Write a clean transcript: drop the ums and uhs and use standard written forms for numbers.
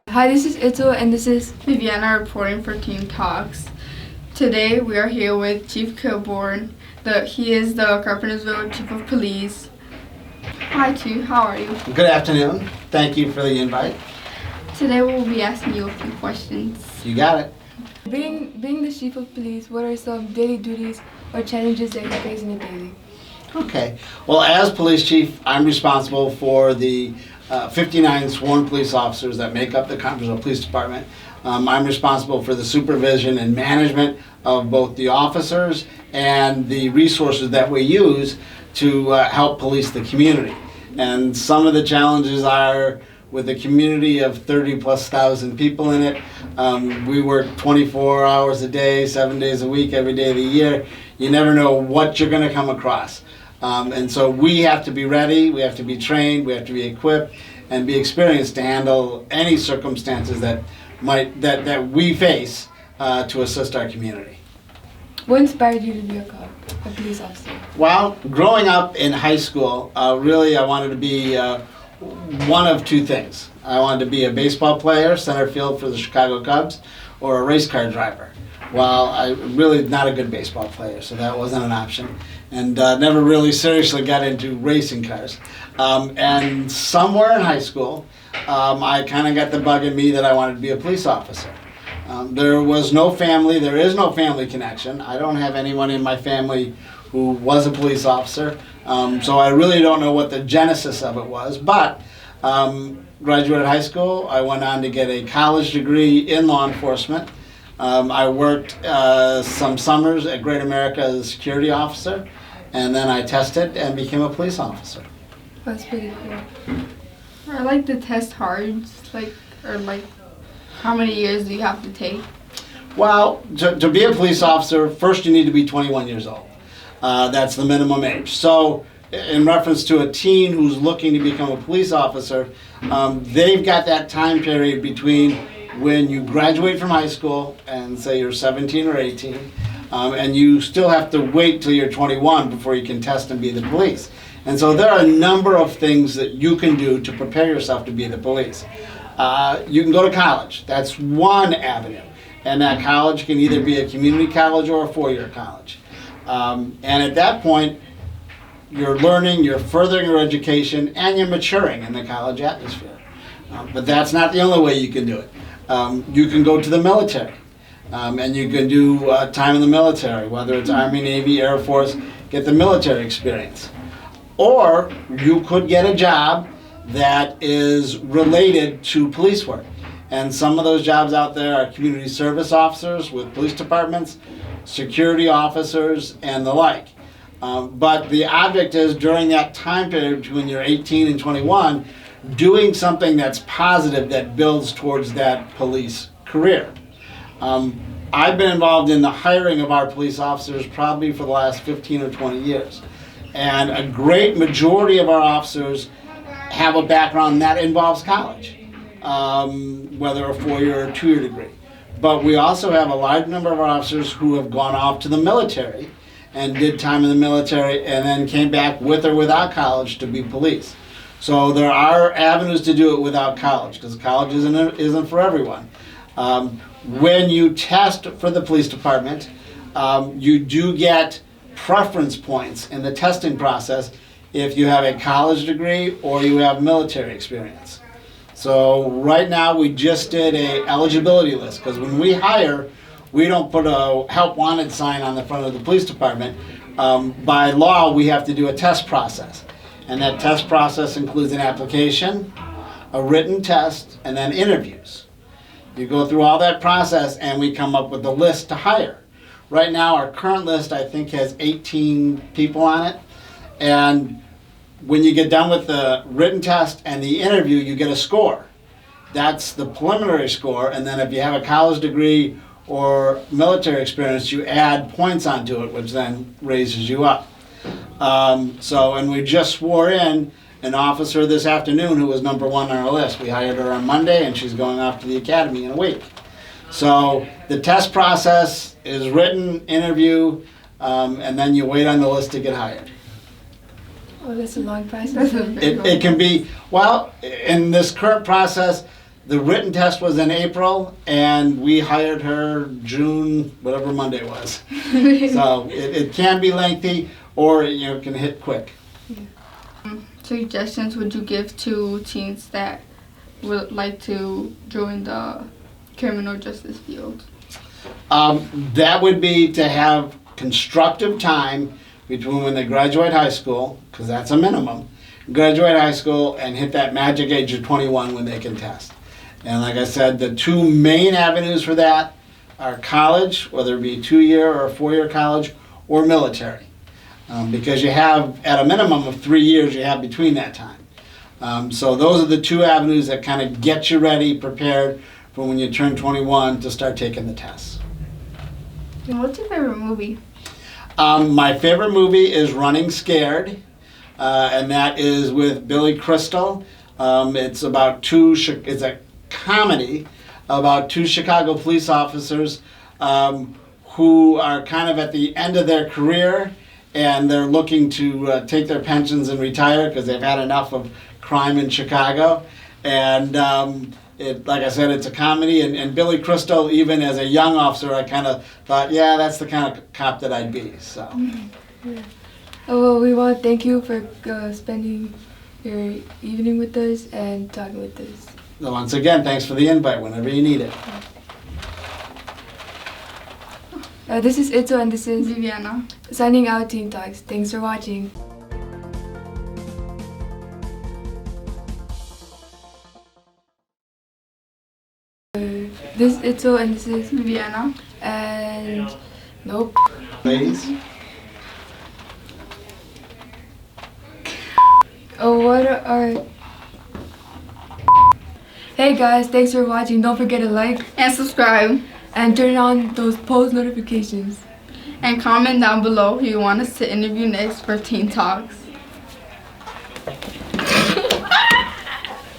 Hi, this is Itzel and this is Viviana reporting for Team Talks. Today we are here with Chief Kilbourne. He is the Carpentersville Chief of Police. Hi Chief, how are you? Good afternoon. Thank you for the invite. Today we'll be asking you a few questions. You got it. Being the Chief of Police, what are some daily duties or challenges that you face in a daily? Okay. Well, as police chief, I'm responsible for the 59 sworn police officers that make up the Carpentersville Police Department. I'm responsible for the supervision and management of both the officers and the resources that we use to help police the community. And some of the challenges are with a community of 30,000+ people in it. We work 24 hours a day, 7 days a week, every day of the year. You never know what you're going to come across. And so we have to be ready, we have to be trained, we have to be equipped and be experienced to handle any circumstances that we face to assist our community. What inspired you to be a police officer? Well, growing up in high school, really I wanted to be one of two things. I wanted to be a baseball player, center field for the Chicago Cubs, or a race car driver. Well, I'm really not a good baseball player, so that wasn't an option. And never really seriously got into racing cars. And somewhere in high school, I kind of got the bug in me that I wanted to be a police officer. There is no family connection. I don't have anyone in my family who was a police officer. So I really don't know what the genesis of it was, but graduated high school, I went on to get a college degree in law enforcement. I worked some summers at Great America as a security officer, and then I tested and became a police officer. That's pretty cool. I like the test hard, how many years do you have to take? Well, to be a police officer, first you need to be 21 years old. That's the minimum age. So in reference to a teen who's looking to become a police officer, they've got that time period between when you graduate from high school and say you're 17 or 18, and you still have to wait till you're 21 before you can test and be the police. And so there are a number of things that you can do to prepare yourself to be the police. You can go to college. That's one avenue. And that college can either be a community college or a four-year college. And at that point, you're learning, you're furthering your education, and you're maturing in the college atmosphere. But that's not the only way you can do it. You can go to the military, and you can do time in the military, whether it's Army, Navy, Air Force, get the military experience. Or you could get a job that is related to police work. And some of those jobs out there are community service officers with police departments, security officers, and the like. But the object is during that time period between you're 18 and 21, doing something that's positive that builds towards that police career. I've been involved in the hiring of our police officers probably for the last 15 or 20 years. And a great majority of our officers have a background that involves college, whether a 4-year or 2-year degree. But we also have a large number of our officers who have gone off to the military and did time in the military and then came back with or without college to be police. So there are avenues to do it without college, because college isn't for everyone. When you test for the police department, you do get preference points in the testing process if you have a college degree or you have military experience. So right now we just did a eligibility list, because when we hire, we don't put a help wanted sign on the front of the police department. By law, we have to do a test process. And that test process includes an application, a written test, and then interviews. You go through all that process and we come up with a list to hire. Right now, our current list, I think, has 18 people on it. And when you get done with the written test and the interview, you get a score. That's the preliminary score. And then if you have a college degree or military experience, you add points onto it, which then raises you up. And we just swore in an officer this afternoon who was number 1 on our list. We hired her on Monday, and she's going off to the academy in a week. So the test process is written, interview, and then you wait on the list to get hired. Oh, that's a long process. That's a big It can be, well, in this current process, the written test was in April, and we hired her June, whatever Monday was. So it can be lengthy, or it can hit quick. Suggestions would you give to teens that would like to join the criminal justice field? That would be to have constructive time between when they graduate high school, because that's a minimum, graduate high school and hit that magic age of 21 when they can test. And like I said, the two main avenues for that are college, whether it be a 2-year or a 4-year college, or military. Because you have, at a minimum of 3 years, you have between that time. So those are the two avenues that kind of get you ready, prepared for when you turn 21 to start taking the tests. And what's your favorite movie? My favorite movie is Running Scared, and that is with Billy Crystal. It's a comedy about 2 Chicago police officers who are kind of at the end of their career, and they're looking to take their pensions and retire because they've had enough of crime in Chicago. And like I said, it's a comedy, and Billy Crystal, even as a young officer, I kind of thought, yeah, that's the kind of cop that I'd be. So. Yeah. Oh, well, we want to thank you for spending your evening with us and talking with us. Once again, thanks for the invite whenever you need it. This is Itzel and this is Viviana. signing out Teen Talks. Thanks for watching. This is Itzel and this is Viviana. and nope. Ladies? Oh, what are... Hey guys, thanks for watching. Don't forget to like And subscribe. and turn on those post notifications. And comment down below who you want us to interview next for Teen Talks.